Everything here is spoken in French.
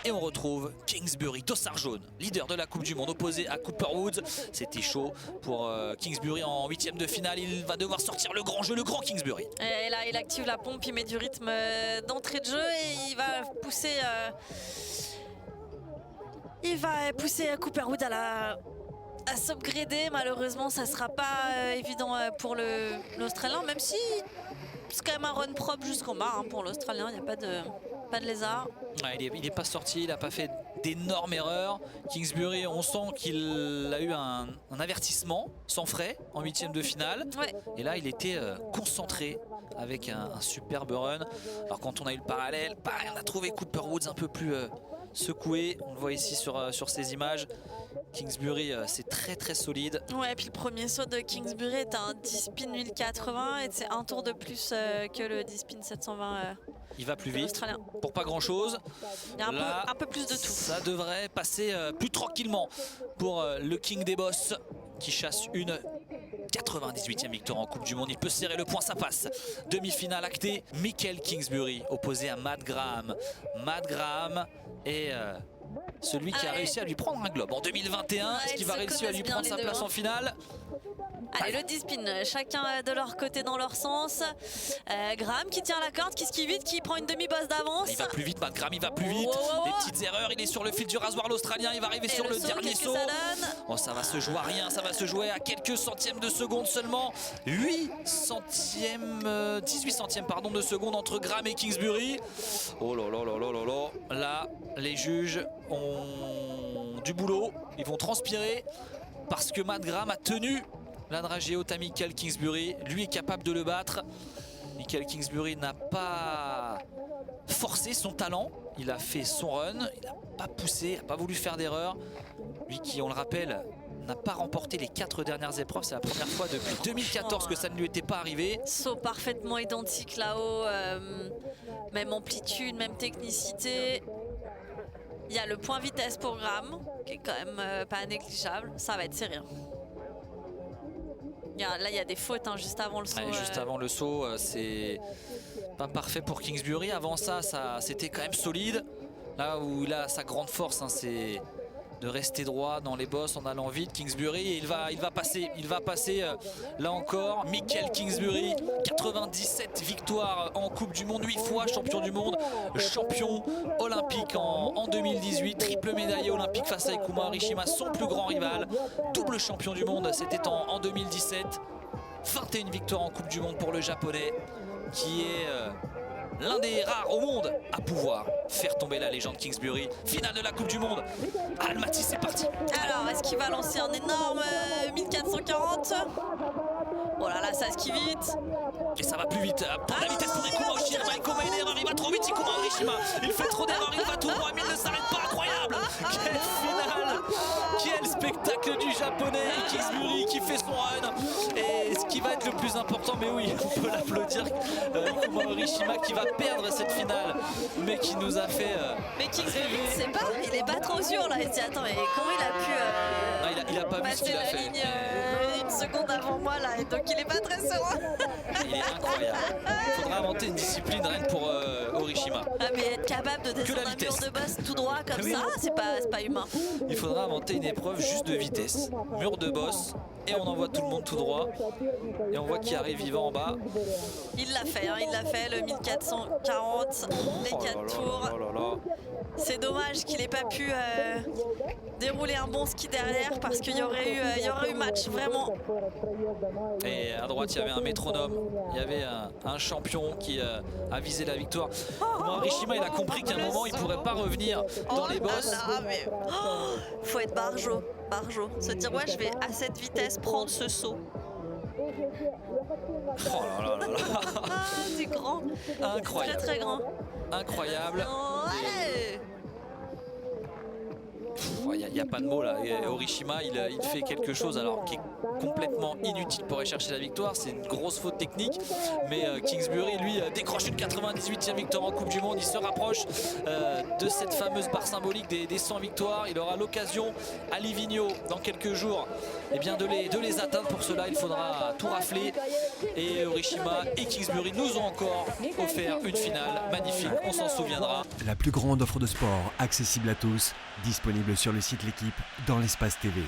Et on retrouve Kingsbury, dossard jaune, leader de la Coupe du Monde, opposé à Cooper Woods. C'était chaud pour Kingsbury en 8e de finale. Il va devoir sortir le grand jeu, le grand Kingsbury. Et là, il active la pompe, il met du rythme d'entrée de jeu et il va pousser... Cooper Woods à s'upgrader. Malheureusement, ça ne sera pas évident pour l'Australien, même si c'est quand même un run propre jusqu'en bas pour l'Australien. Il n'y a pas de lézard. Ouais, il n'est pas sorti, il n'a pas fait d'énormes erreurs. Kingsbury, on sent qu'il a eu un avertissement sans frais en 8e de finale. Ouais. Et là, il était concentré avec un superbe run. Alors quand on a eu le parallèle, pareil, on a trouvé Cooper Woods un peu plus secoué. On le voit ici sur ces images. Kingsbury, c'est très très solide. Ouais, et puis le premier saut de Kingsbury est un 10 spin 1080 et c'est un tour de plus que le 10 spin 720. Il va plus vite pour pas grand chose. Il y a un peu plus de tout. Ça devrait passer plus tranquillement pour le King des Boss qui chasse une 98e victoire en Coupe du Monde. Il peut serrer le point, ça passe. Demi-finale actée. Michael Kingsbury opposé à Matt Graham. Matt Graham est celui qui a réussi à lui prendre un globe en 2021. Est-ce qu'il va réussir à lui prendre sa place en finale? Allez, le 10 spin, chacun de leur côté dans leur sens. Graham qui tient la corde, qui skie vite, qui prend une demi-bosse d'avance. Il va plus vite, Matt Graham, il va plus vite. Des petites erreurs, il est sur le fil du rasoir, l'Australien. Il va arriver sur le dernier saut. Oh, ça va se jouer à rien, ça va se jouer à quelques centièmes de seconde seulement. 18 centièmes pardon, de seconde entre Graham et Kingsbury. Oh là là là là là là. Là, les juges ont du boulot. Ils vont transpirer parce que Matt Graham a tenu la dragée haute à Michael Kingsbury. Lui est capable de le battre. Michael Kingsbury n'a pas forcé son talent. Il a fait son run. Il n'a pas poussé, il n'a pas voulu faire d'erreur. Lui qui, on le rappelle, n'a pas remporté les 4 dernières épreuves. C'est la première fois depuis 2014 que ça ne lui était pas arrivé. Saut parfaitement identique là-haut. Même amplitude, même technicité. Il y a le point vitesse pour Graham, qui est quand même pas négligeable. Ça va être serré. Là, il y a des fautes juste avant le saut. Ouais, juste avant le saut, c'est pas parfait pour Kingsbury. Avant ça, c'était quand même solide. Là où il a sa grande force, c'est de rester droit dans les bosses en allant vite. Kingsbury, et il va passer là encore. Michael Kingsbury, 97 victoires en Coupe du Monde, 8 fois champion du monde, champion olympique en 2018, triple médaillé olympique face à Ikuma Harishima, son plus grand rival, double champion du monde, c'était en 2017. 21 victoires en Coupe du Monde pour le japonais, qui est l'un des rares au monde à pouvoir faire tomber la légende Kingsbury. Finale de la Coupe du Monde. Almaty, c'est parti. Alors, est-ce qu'il va lancer un énorme 1440? Oh là là, ça skie vite. Et ça va plus vite. Pour la vitesse pour Ikuma Harishima. Ikuma, une erreur, il va trop vite. Ikuma Harishima, il fait trop d'erreurs, il va tout droit, mais il ne s'arrête pas. Incroyable. Quelle finale. Quel spectacle du japonais. Kingsbury qui fait son run. Et ce qui va être le plus important, mais oui, on peut l'applaudir, Ikuma Harishima qui va perdre cette finale, mais qui nous a fait mais Kingsbury, c'est pas, il est pas trop sûr là. Il se dit attends, mais comment il a pu il a pas vu ce qu'il a fait. Ligne, une seconde avant moi là, et donc il est pas très serein. Il est incroyable. Il faudra inventer une discipline rien que pour Harishima. Ah, mais être capable de descendre un mur de boss tout droit comme ça, c'est pas humain. Il faudra inventer une épreuve juste de vitesse. Mur de boss, et on envoie tout le monde tout droit. Et on voit qui arrive vivant en bas. Il l'a fait, le 1440, les 4 tours. C'est dommage qu'il n'ait pas pu dérouler un bon ski derrière, parce qu'il y aurait eu match, vraiment. Et à droite, il y avait un métronome. Il y avait un champion qui a visé la victoire. Harishima, il a compris qu'à un moment, il ne pourrait pas revenir dans les bosses. Faut être barjo. Se dire, ouais, je vais à cette vitesse prendre ce saut. Oh là là là là. C'est grand. Incroyable. Très très grand. Incroyable. Ouais. Il n'y a pas de mots là. Et Orishima, il fait quelque chose alors qui est complètement inutile pour aller chercher la victoire. C'est une grosse faute technique. Mais Kingsbury, lui, décroche une 98e victoire en Coupe du Monde. Il se rapproche de cette fameuse barre symbolique des 100 victoires. Il aura l'occasion à Livigno dans quelques jours de les atteindre. Pour cela, il faudra tout rafler. Et Orishima et Kingsbury nous ont encore offert une finale magnifique. On s'en souviendra. La plus grande offre de sport accessible à tous, disponible sur le site L'Équipe dans l'espace TV.